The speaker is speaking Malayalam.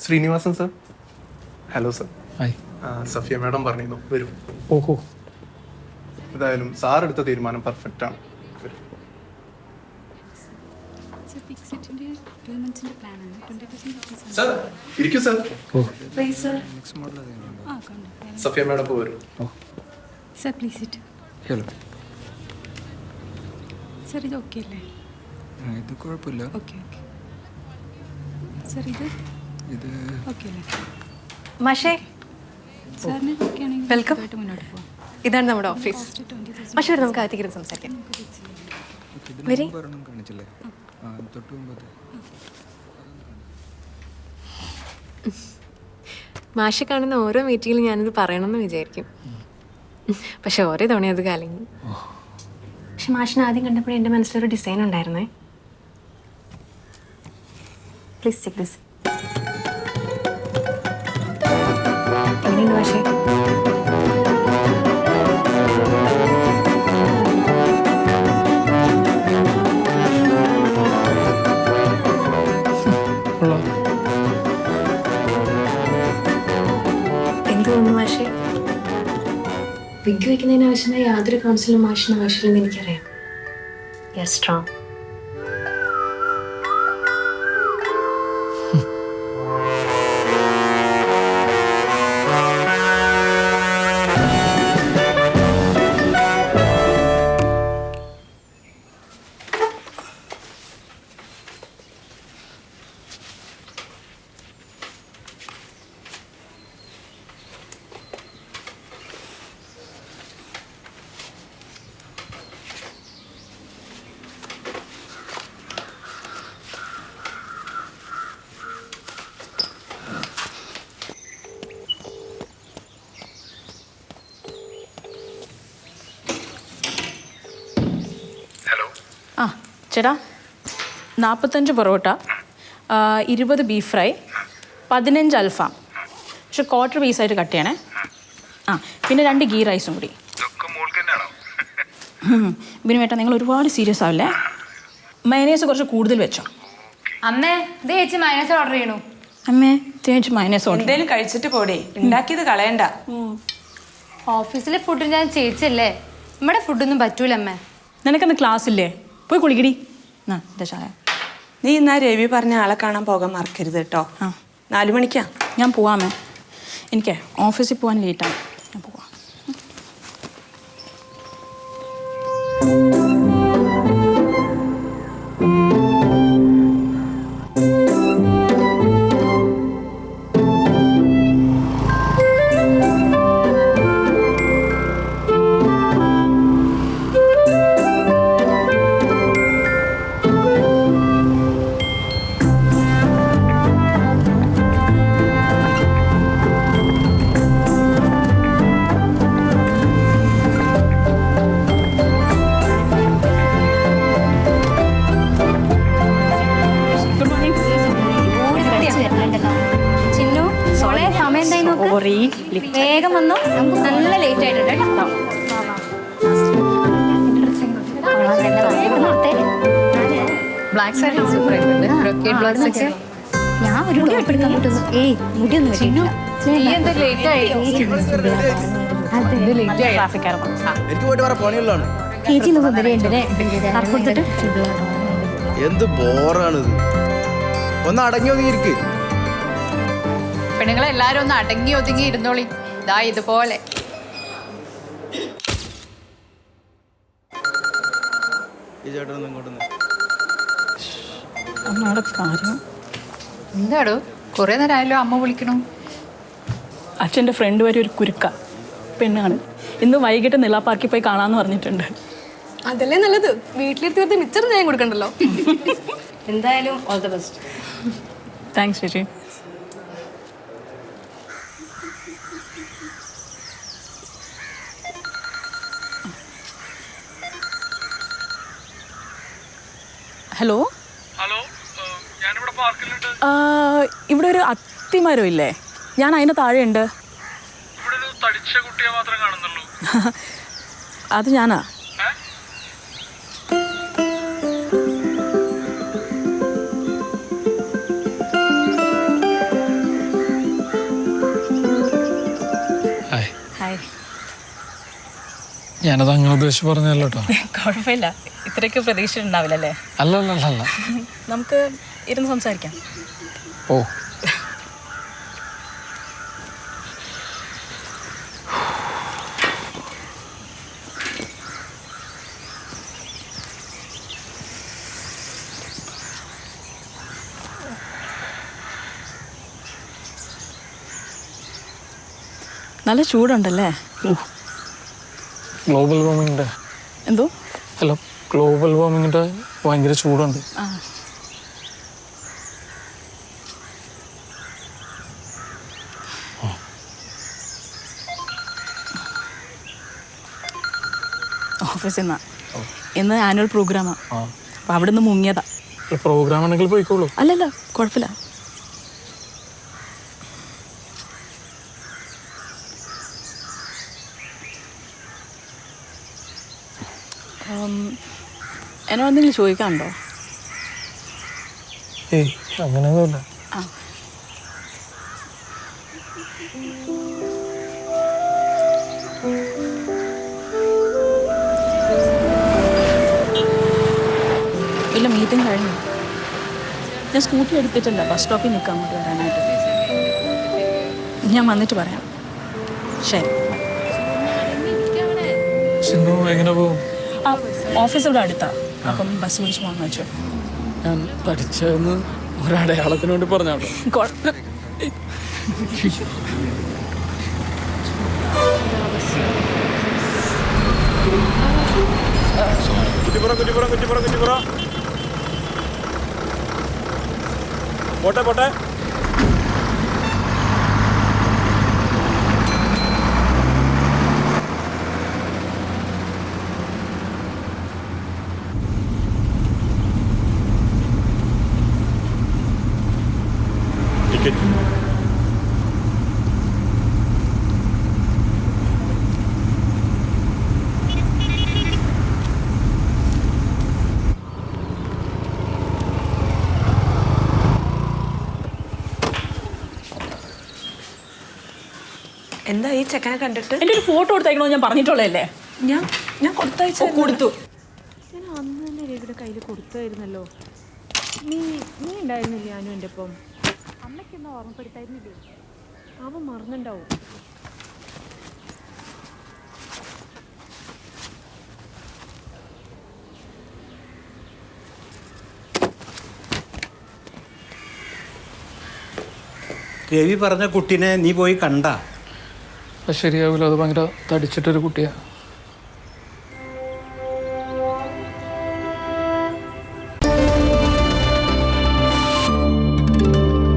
Sreenivasan sir. Hello sir. Hi. Safiya madam പറഞ്ഞിരുന്നു വരും. ഓഹോ. എന്തായാലും സാർ എടുത്ത തീരുമാനം പെർഫെക്റ്റ് ആണ്. സർ ഇരിക്കൂ സർ. സഫിയ മാഡം ഇപ്പോൾ വരും. Sir please it. Hello. Sir ഇത് ഓക്കെ അല്ലേ? ഇത് കുഴപ്പമില്ല. Okay okay. സർ ഇത് ഓക്കെ അല്ലേ? മാഷേ, സാറിന് ഓക്കെ ആണെങ്കിൽ വെൽക്കം. മുന്നോട്ട് പോകാം. ഇതാണ് നമ്മുടെ ഓഫീസ്. മാഷേ വരെ നമുക്ക് അകത്തേക്ക് സംസാരിക്കാം. വരി. കാണിച്ചില്ലേ തൊട്ട് മുമ്പത്തെ? മാഷെ കാണുന്ന ഓരോ മീറ്റിങ്ങിലും ഞാനിത് പറയണമെന്ന് വിചാരിക്കും, പക്ഷെ ഓരോ തവണ അത് കലങ്ങി. പക്ഷെ മാഷിനെ ആദ്യം കണ്ടപ്പോഴേ എൻ്റെ മനസ്സിലൊരു ഡിസൈൻ ഉണ്ടായിരുന്നേ. Please check this. എങ്ങനെയുണ്ട് മാഷേ? എന്ത് തോന്നുന്നു മാഷേ? വിഗ് വയ്ക്കുന്നതിന് ആവശ്യമായ യാതൊരു കൗൺസിലും മാഷിന് ആവശ്യമില്ലെന്ന് എനിക്കറിയാം. You are strong. ആ ചേട്ടാ, 45 പൊറോട്ട, 20 ബീഫ് ഫ്രൈ, 15 അൽഫാം, പക്ഷെ ക്വാർട്ടർ പീസായിട്ട് കട്ട് ചെയ്യണേ. ആ പിന്നെ 2 ഗീ റൈസും കൂടി. പിന്നെ വേട്ടാ നിങ്ങൾ ഒരുപാട് സീരിയസ് ആവില്ലേ? മയനേസ് കുറച്ച് കൂടുതൽ വെച്ചോ. അമ്മേ ഇത് ചേച്ചി മൈനസ് ഓർഡർ ചെയ്യണു. അമ്മേ തേച്ച് മയനേസ് ഓർഡർ. എന്തേലും കഴിച്ചിട്ട് പോടേ, ഉണ്ടാക്കിയത് കളയണ്ട. ഓഫീസിലെ ഫുഡ് ഞാൻ ചേച്ചിയല്ലേ, നമ്മുടെ ഫുഡൊന്നും പറ്റൂല അമ്മേ. നിനക്കെന്ന് ക്ലാസ് ഇല്ലേ? പോയി കുളിക്കടി. ആ ഇതാ ചായ. നീ ഇന്നാ രവി പറഞ്ഞ ആളെ കാണാൻ പോകാൻ മറക്കരുത് കേട്ടോ. ആ 4 മണിക്കാ ഞാൻ പോവാമേ. എനിക്ക് ഓഫീസിൽ പോകാൻ ലേറ്റാണ്. ഞാൻ പോവാം. ചിന്നു മോളെ സമയം എന്തായി നോക്ക്. വേഗം വന്നു, നല്ല ലേറ്റ് ആയിട്ടുണ്ട് കേട്ടോ. ബ്ലാക്ക് സാരി സൂപ്പർ ആയിട്ടുണ്ട്. ഞാൻ ഒരു എടുക്കാൻ കിട്ടുന്നു. ഏയ് മുടിയൊന്നും വെച്ചില്ല. ട്രാഫിക് ആയിരുന്നു. എനിക്ക് പോയിട്ട് വേറെ പണിയുള്ളതാണ്. ചേച്ചി എന്ത് ബോറാണിത്. ഒന്ന് അടങ്ങി ഒതുങ്ങിയിരിക്ക്. പെണ്ണുങ്ങളെല്ലാരും ഒന്ന് അടങ്ങി ഒതുങ്ങി ഇരുന്നോളി. ഇതാ ഇതുപോലെ. ഈ ചേട്ടനൊന്നും ഇങ്ങോട്ടൊന്ന്. അമ്മയുടെ കാര്യം എന്താടോ കുറെ നേരം ആയാലും അമ്മ വിളിക്കണു. അച്ഛൻ്റെ ഫ്രണ്ട് വരെ ഒരു കുരുക്ക പെണ്ണാണ്. ഇന്ന് വൈകിട്ട് നില പാർക്കിൽ പോയി കാണാമെന്ന് പറഞ്ഞിട്ടുണ്ട്. അതല്ലേ നല്ലത്, വീട്ടിലിരുത്തി വെറുതെ മിച്ചർ ഞാൻ കൊടുക്കണ്ടല്ലോ. എന്തായാലും ഓൾ ദ ബെസ്റ്റ്. താങ്ക്സ് ചേച്ചി. ഹലോ. ഇവിടെ ഒരു അത്തിമരം ഇല്ലേ, ഞാൻ അതിന് താഴെ ഉണ്ട്. അത് ഞാനാ. ഞാനത് അങ്ങനെ ഉദ്ദേശിച്ച് പറഞ്ഞല്ലോ കേട്ടോ. കുഴപ്പമില്ല, ഇത്രയ്ക്ക് പ്രതീക്ഷ ഉണ്ടാവില്ലല്ലേ? അല്ല. നമുക്ക് ഇരുന്ന് സംസാരിക്കാം. ഓ, നല്ല ചൂടുണ്ടല്ലേ? ഗ്ലോബൽ വാർമിങ്ങിൻ്റെ എന്തോ? അല്ല, ഗ്ലോബൽ വാർമിങ്ങിൻ്റെ ഭയങ്കര ചൂടുണ്ട്. ആ, ഓഫീസിൽ നിന്നാ. ഇന്ന് ആനുവൽ പ്രോഗ്രാമാണ്. അപ്പം അവിടെ നിന്ന് മുങ്ങിയതാ. പ്രോഗ്രാം ആണെങ്കിൽ പോയിക്കോളൂ. അല്ലല്ല, കുഴപ്പമില്ല. എന്നോട് എന്തെങ്കിലും ചോദിക്കാനുണ്ടോ? ഏയ്, അങ്ങനെയൊന്നുമില്ല. ആ, ഇല്ല, മീറ്റിംഗ് കഴിഞ്ഞു. ഞാൻ സ്കൂട്ടി എടുത്തിട്ടില്ല, ബസ് സ്റ്റോപ്പിൽ നിൽക്കാം അങ്ങോട്ട് വരാനായിട്ട്. ഞാൻ വന്നിട്ട് പറയാം. ശരി. സിന്ധു എങ്ങനെ പോകും? ആ, ഓഫീസ് ഇവിടെ അടുത്താ, അപ്പം ബസ് വിളിച്ച് പോകാൻ വെച്ചു. ഞാൻ പഠിച്ചതെന്ന് ഒരടയാളത്തിന് വേണ്ടി പറഞ്ഞാട്ടോ. പോട്ടെ ടിക്കറ്റ്. എന്താ ഈ ചെക്കനെ കണ്ടിട്ട്? എൻ്റെ ഒരു ഫോട്ടോ എടുത്തയക്കണമെന്ന് ഞാൻ പറഞ്ഞിട്ടുള്ളതല്ലേ? ഞാൻ കൊടുത്തു. ഞാൻ അന്ന് തന്നെ രവിയുടെ കയ്യിൽ കൊടുത്തായിരുന്നല്ലോ. നീ ഉണ്ടായിരുന്നില്ലേ ഞാനും എൻ്റെ ഒപ്പം? അമ്മയ്ക്കൊന്നും ഓർമ്മപ്പെടുത്തായിരുന്നില്ലേ? അവൻ മറന്നുണ്ടാവും. രവി പറഞ്ഞ കുട്ടീനെ നീ പോയി കണ്ട? അത് ശരിയാവില്ല, അത് ഭയങ്കര തടിച്ചിട്ടൊരു കുട്ടിയാണ്.